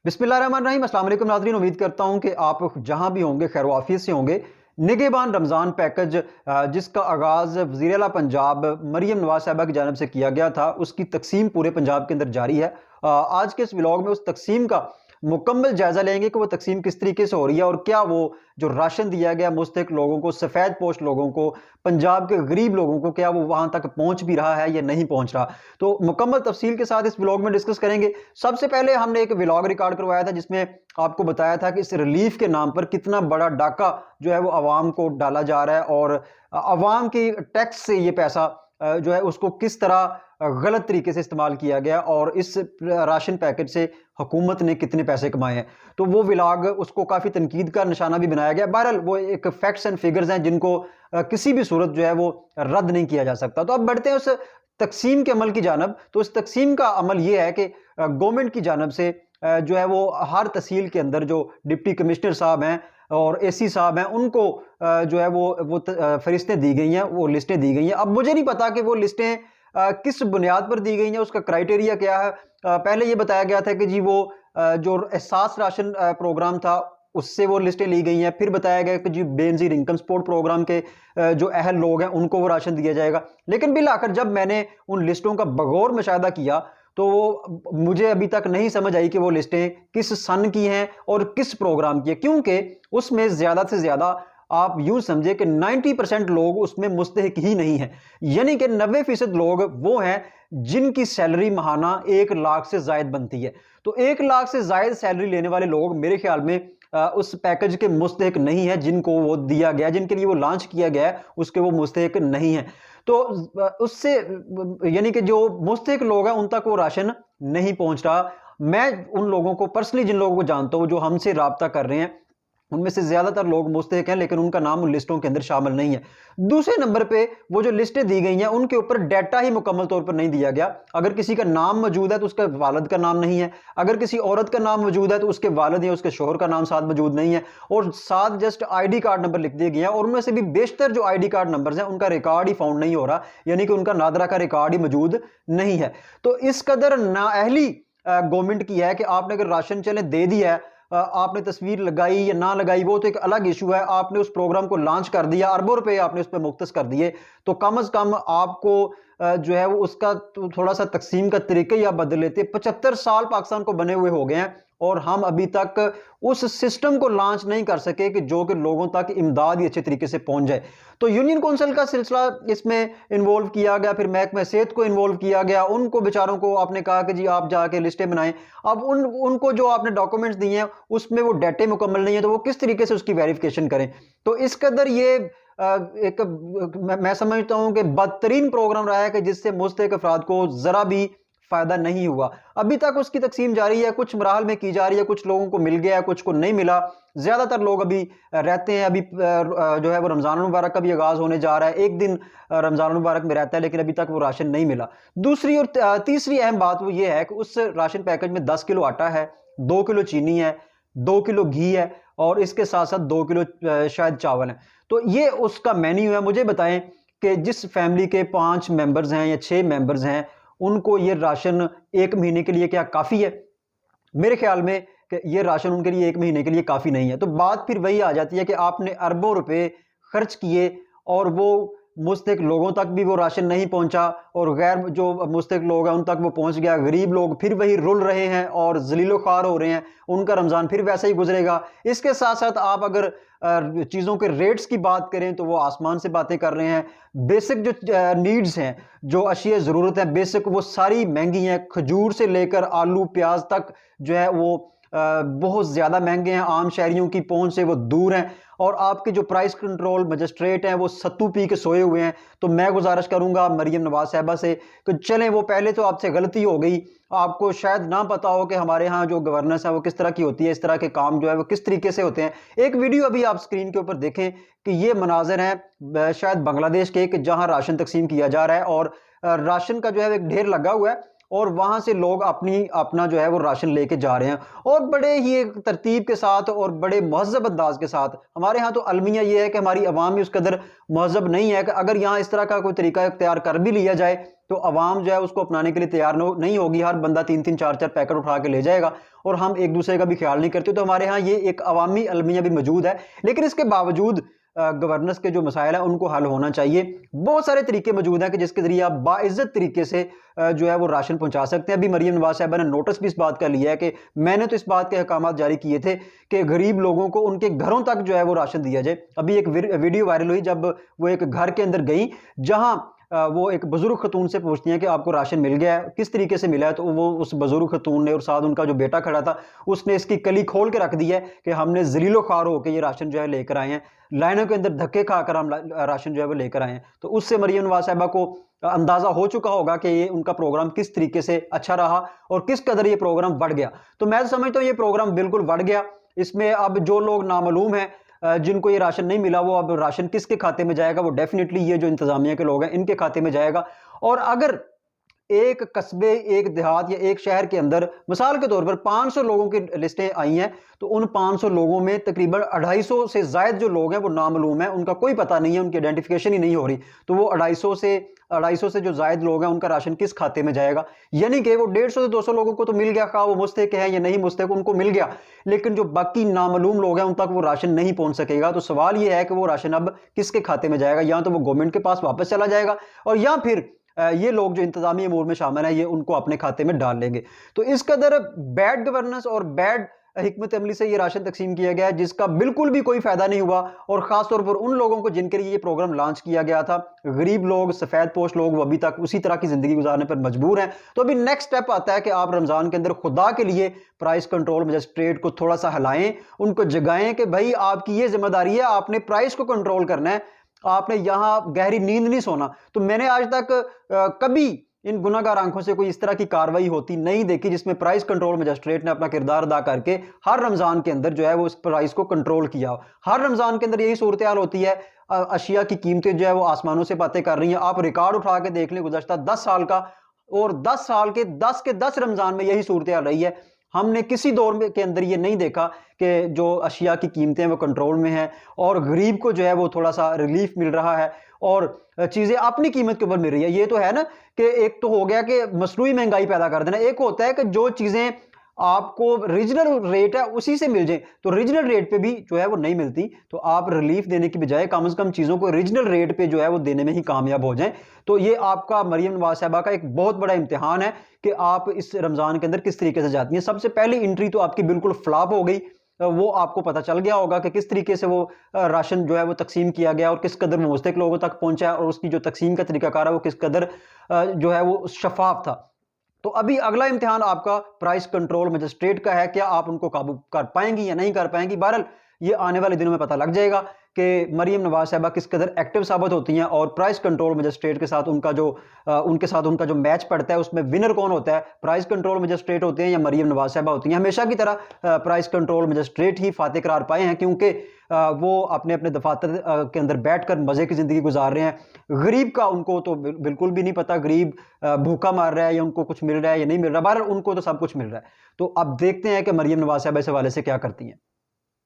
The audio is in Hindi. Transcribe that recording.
बिस्मिल्लाहिर्रहमानिर्रहीम। अस्सलाम वालेकुम नाज़रीन, उम्मीद करता हूं कि आप जहां भी होंगे खैर वाफियत से होंगे। निगहबान रमज़ान पैकेज जिसका आगाज़ वज़ीर आला पंजाब मरियम नवाज़ साहिबा की जानिब से किया गया था, उसकी तकसीम पूरे पंजाब के अंदर जारी है। आज के इस व्लॉग में उस तकसीम का मुकम्मल जायज़ा लेंगे कि वो तकसीम किस तरीके से हो रही है और क्या वो जो राशन दिया गया मुस्तहिक लोगों को, सफ़ेद पोश लोगों को, पंजाब के गरीब लोगों को, क्या वो वहाँ तक पहुँच भी रहा है या नहीं पहुँच रहा। तो मुकम्मल तफसील के साथ इस व्लॉग में डिस्कस करेंगे। सबसे पहले हमने एक व्लॉग रिकॉर्ड करवाया था जिसमें आपको बताया था कि इस रिलीफ के नाम पर कितना बड़ा डाका जो है वो आवाम को डाला जा रहा है और आवाम की टैक्स से ये पैसा जो है उसको किस तरह गलत तरीके से इस्तेमाल किया गया और इस राशन पैकेज से हुकूमत ने कितने पैसे कमाए हैं। तो वो व्लॉग उसको काफ़ी तनकीद का निशाना भी बनाया गया। बहरहाल वो एक फैक्ट्स एंड फिगर्स हैं जिनको किसी भी सूरत जो है वो रद्द नहीं किया जा सकता। तो अब बढ़ते हैं उस तकसीम के अमल की जानब। तो इस तकसीम का अमल ये है कि गवर्नमेंट की जानब से जो है वो हर तहसील के अंदर जो डिप्टी कमिश्नर साहब हैं और एसी साहब हैं उनको जो है वो फरिश्तें दी गई हैं, वो लिस्टें दी गई हैं। अब मुझे नहीं पता कि वो लिस्टें किस बुनियाद पर दी गई हैं, उसका क्राइटेरिया क्या है। पहले ये बताया गया था कि जी वो जो एहसास राशन प्रोग्राम था उससे वो लिस्टें ली गई हैं। फिर बताया गया कि जी बेनज़ीर इनकम सपोर्ट प्रोग्राम के जो अहल लोग हैं उनको वो राशन दिया जाएगा। लेकिन बिल आखिर जब मैंने उन लिस्टों का बगौर मुशाहिदा किया तो वो मुझे अभी तक नहीं समझ आई कि वो लिस्टें किस सन की हैं और किस प्रोग्राम की है, क्योंकि उसमें ज़्यादा से ज़्यादा आप यूं समझे कि 90% लोग उसमें मुस्तहिक ही नहीं हैं। यानी कि 90% लोग वो हैं जिनकी सैलरी महाना 1 लाख से जायद बनती है। तो 1 लाख से जायद सैलरी लेने वाले लोग मेरे ख्याल में उस पैकेज के मुस्तहिक नहीं है जिनको वो दिया गया, जिनके लिए वो लॉन्च किया गया है उसके वो मुस्तहिक नहीं है। तो उससे यानी कि जो मुस्तहिक लोग हैं उन तक वो राशन नहीं पहुंच रहा। मैं उन लोगों को पर्सनली, जिन लोगों को जानता हूं जो हमसे राब्ता कर रहे हैं, उनमें से ज्यादातर लोग मुस्तहिक हैं लेकिन उनका नाम उन लिस्टों के अंदर शामिल नहीं है। दूसरे नंबर पे वो जो लिस्टें दी गई हैं उनके ऊपर डाटा ही मुकम्मल तौर पर नहीं दिया गया। अगर किसी का नाम मौजूद है तो उसका वालिद का नाम नहीं है, अगर किसी औरत का नाम मौजूद है तो उसके वालिद या उसके शोहर का नाम साथ मौजूद नहीं है, और साथ जस्ट आईडी कार्ड नंबर लिख दिए गए हैं। और उनमें से भी बेशतर जो आईडी कार्ड नंबर हैं उनका रिकॉर्ड ही फाउंड नहीं हो रहा, यानी कि उनका नादरा का रिकॉर्ड ही मौजूद नहीं है। तो इस कदर नाअहली गवर्नमेंट की है कि आपने अगर राशन चले दे दिया है, आपने तस्वीर लगाई या ना लगाई वो तो एक अलग इशू है, आपने उस प्रोग्राम को लॉन्च कर दिया, अरबों रुपए आपने उस पर मुख्तस कर दिए, तो कम से कम आपको जो है वो उसका तो थोड़ा सा तकसीम का तरीका ही आप बदल लेते। 75 साल पाकिस्तान को बने हुए हो गए हैं और हम अभी तक उस सिस्टम को लॉन्च नहीं कर सके कि जो कि लोगों तक इमदाद ही अच्छे तरीके से पहुंच जाए। तो यूनियन कौंसिल का सिलसिला इसमें इन्वॉल्व किया गया, फिर महकमा सेहत को इन्वॉल्व किया गया, उनको बेचारों को आपने कहा कि जी आप जाके लिस्टें बनाएं। अब उनको जो आपने डॉक्यूमेंट्स दिए हैं उसमें वो डाटे मुकम्मल नहीं है, तो वो किस तरीके से उसकी वेरिफिकेशन करें। तो इस कदर ये एक मैं समझता हूं कि बदतरीन प्रोग्राम रहा है कि जिससे मुस्तहिक अफराद को जरा भी फायदा नहीं हुआ। अभी तक उसकी तकसीम जारी है, कुछ मराहल में की जा रही है, कुछ लोगों को मिल गया, कुछ को नहीं मिला। ज्यादातर लोग अभी रहते हैं, अभी जो है वो रमजान मुबारक का भी आगाज होने जा रहा है, एक दिन रमजान मुबारक में रहता है लेकिन अभी तक वो राशन नहीं मिला। दूसरी और तीसरी अहम बात वो ये है कि उस राशन पैकेज में 10 किलो आटा है, 2 किलो चीनी है, 2 किलो घी है और इसके साथ साथ 2 किलो शायद चावल है। तो ये उसका मेन्यू है। मुझे बताएं कि जिस फैमिली के 5 मेंबर्स हैं या 6 मेंबर्स हैं उनको ये राशन 1 महीने के लिए क्या काफ़ी है? मेरे ख्याल में कि ये राशन उनके लिए 1 महीने के लिए काफ़ी नहीं है। तो बात फिर वही आ जाती है कि आपने अरबों रुपए खर्च किए और वो मुस्तहिक लोगों तक भी वो राशन नहीं पहुंचा और गैर जो मुस्तहिक लोग हैं उन तक वो पहुंच गया। गरीब लोग फिर वही रुल रहे हैं और जलीलो ख्वार हो रहे हैं, उनका रमज़ान फिर वैसे ही गुजरेगा। इसके साथ साथ आप अगर चीज़ों के रेट्स की बात करें तो वो आसमान से बातें कर रहे हैं। बेसिक जो नीड्स हैं, जो अशिया ज़रूरत है बेसिक, वो सारी महंगी हैं। खजूर से लेकर आलू प्याज तक जो है वो बहुत ज़्यादा महंगे हैं, आम शहरियों की पहुंच से वो दूर हैं। और आपके जो प्राइस कंट्रोल मजिस्ट्रेट हैं वो सत्तू पी के सोए हुए हैं। तो मैं गुजारिश करूंगा मरियम नवाज साहिबा से कि चलें, वो पहले तो आपसे गलती हो गई, आपको शायद ना पता हो कि हमारे यहाँ जो गवर्नेंस है वो किस तरह की होती है, इस तरह के काम जो है वो किस तरीके से होते हैं। एक वीडियो अभी आप स्क्रीन के ऊपर देखें कि ये मनाजर हैं शायद बांग्लादेश के, कि जहाँ राशन तकसीम किया जा रहा है और राशन का जो है एक ढेर लगा हुआ है और वहाँ से लोग अपना जो है वो राशन लेके जा रहे हैं, और बड़े ही एक तरतीब के साथ और बड़े महज़ब अंदाज के साथ। हमारे यहाँ तो अलमिया ये है कि हमारी आवाम भी उस कदर महज़ब नहीं है कि अगर यहाँ इस तरह का कोई तरीका इख्तियार कर भी लिया जाए तो आवाम जो है उसको अपनाने के लिए तैयार नहीं होगी। हर बंदा 3-3 4-4 पैकेट उठा के ले जाएगा और हम एक दूसरे का भी ख्याल नहीं करते। तो हमारे यहाँ ये एक अवामी अलमिया भी मौजूद है, लेकिन इसके बावजूद गवर्नेंस के जो मसाइल हैं उनको हल होना चाहिए। बहुत सारे तरीके मौजूद हैं कि जिसके जरिए आप बाइज्जत तरीके से जो है वो राशन पहुंचा सकते हैं। अभी मरियम नवाज साहिबा ने नोटिस भी इस बात का लिया है कि मैंने तो इस बात के अहकाम जारी किए थे कि गरीब लोगों को उनके घरों तक जो है वो राशन दिया जाए। अभी एक वीडियो वायरल हुई जब वो एक घर के अंदर गई जहां वो एक बुजुर्ग खतून से पूछती हैं कि आपको राशन मिल गया है, किस तरीके से मिला है। तो वो उस बुजुर्ग खतून ने और साथ उनका जो बेटा खड़ा था उसने इसकी कली खोल के रख दी है कि हमने जलीलो ख्वार होकर ये राशन जो है लेकर आए हैं, लाइनों के अंदर धक्के खाकर हम राशन जो है वो लेकर आए हैं। तो उससे मरियम नवाज साहिबा को अंदाजा हो चुका होगा कि ये उनका प्रोग्राम किस तरीके से अच्छा रहा और किस कदर ये प्रोग्राम बढ़ गया। तो मैं समझता हूँ ये प्रोग्राम बिल्कुल बढ़ गया। इसमें अब जो लोग नामालूम हैं, जिनको ये राशन नहीं मिला, वो अब राशन किसके खाते में जाएगा, वो डेफिनेटली ये जो इंतजामिया के लोग हैं इनके खाते में जाएगा। और अगर एक कस्बे, एक देहात या एक शहर के अंदर मिसाल के तौर पर 500 लोगों की लिस्टें आई हैं, तो उन 500 लोगों में तकरीबन 250 से ज़ायद जो लोग हैं वो नामालूम हैं, उनका कोई पता नहीं है, उनकी आइडेंटिफिकेशन ही नहीं हो रही। तो वो 250 से जो ज़ायद लोग हैं उनका राशन किस खाते में जाएगा? यानी कि वो 150 से 200 लोगों को तो मिल गया, खा वो मुस्तहिक है या नहीं मुस्तहिक, उनको मिल गया, लेकिन जो बाकी नामालूम लोग हैं उन तक वो राशन नहीं पहुंच सकेगा। तो सवाल ये है कि वो राशन अब किसके खाते में जाएगा? या तो वो गवर्नमेंट के पास वापस चला जाएगा और या फिर ये लोग जो इंतजामी अमूर में शामिल हैं ये उनको अपने खाते में डाल लेंगे। तो इस कदर बैड गवर्नेंस और बैड हिकमत अमली से ये राशन तकसीम किया गया है जिसका बिल्कुल भी कोई फायदा नहीं हुआ, और खासतौर पर उन लोगों को जिनके लिए ये प्रोग्राम लॉन्च किया गया था, गरीब लोग, सफेद पोश लोग, वो अभी तक उसी तरह की जिंदगी गुजारने पर मजबूर हैं। तो अभी नेक्स्ट स्टेप आता है कि आप रमजान के अंदर खुदा के लिए प्राइस कंट्रोल मजिस्ट्रेट को थोड़ा सा हिलाएं, उनको जगाएं कि भाई आपकी ये जिम्मेदारी है, आपने प्राइस को कंट्रोल करना है, आपने यहां गहरी नींद नहीं सोना। तो मैंने आज तक कभी इन गुनाहगार आंखों से कोई इस तरह की कार्रवाई होती नहीं देखी जिसमें प्राइस कंट्रोल मजिस्ट्रेट ने अपना किरदार अदा करके हर रमजान के अंदर जो है वो इस प्राइस को कंट्रोल किया हो। हर रमजान के अंदर यही सूरत हाल होती है, अशिया की कीमतें जो है वो आसमानों से बातें कर रही हैं। आप रिकॉर्ड उठा के देख लें गुज़श्ता 10 साल का, और 10 साल के 10 रमजान में यही सूरत हाल रही है। हमने किसी दौर में के अंदर ये नहीं देखा कि जो अशिया की कीमतें वो कंट्रोल में हैं और गरीब को जो है वो थोड़ा सा रिलीफ मिल रहा है और चीज़ें अपनी कीमत के ऊपर मिल रही है। ये तो है ना कि एक तो हो गया कि मसनूई महंगाई पैदा कर देना, एक होता है कि जो चीज़ें आपको रीजनल रेट है उसी से मिल जाए, तो रीजनल रेट पे भी जो है वो नहीं मिलती। तो आप रिलीफ देने की बजाय कम से कम चीज़ों को रीजनल रेट पे जो है वो देने में ही कामयाब हो जाएं। तो ये आपका मरियम नवाज साहिबा का एक बहुत बड़ा इम्तिहान है कि आप इस रमज़ान के अंदर किस तरीके से जाती हैं। सबसे पहली एंट्री तो आपकी बिल्कुल फ्लॉप हो गई, वो आपको पता चल गया होगा कि किस तरीके से वो राशन जो है वो तकसीम किया गया और किस कदर वो मुस्तहिक लोगों तक पहुंचा है, और उसकी जो तकसीम का तरीकाकार है वो किस कदर जो है वो शफाफ था। तो अभी अगला इम्तिहान आपका प्राइस कंट्रोल मजिस्ट्रेट का है, क्या आप उनको काबू कर पाएंगी या नहीं कर पाएंगी। बहरहाल ये आने वाले दिनों में पता लग जाएगा कि मरियम नवाज साहिबा किस कदर एक्टिव साबित होती हैं और प्राइस कंट्रोल मजिस्ट्रेट के साथ उनका जो मैच पड़ता है उसमें विनर कौन होता है, प्राइस कंट्रोल मजिस्ट्रेट होते हैं या मरियम नवाज साहिबा होती हैं। हमेशा की तरह प्राइस कंट्रोल मजिस्ट्रेट ही फातेह करार पाए हैं, क्योंकि वो अपने अपने दफातर के अंदर बैठकर मज़े की ज़िंदगी गुजार रहे हैं। गरीब का उनको तो बिल्कुल भी नहीं पता, गरीब भूखा मार रहा है या उनको कुछ मिल रहा है या नहीं मिल रहा, बहरहाल उनको तो सब कुछ मिल रहा है। तो अब देखते हैं कि मरियम नवाज साहिबा इस हवाले से क्या करती हैं।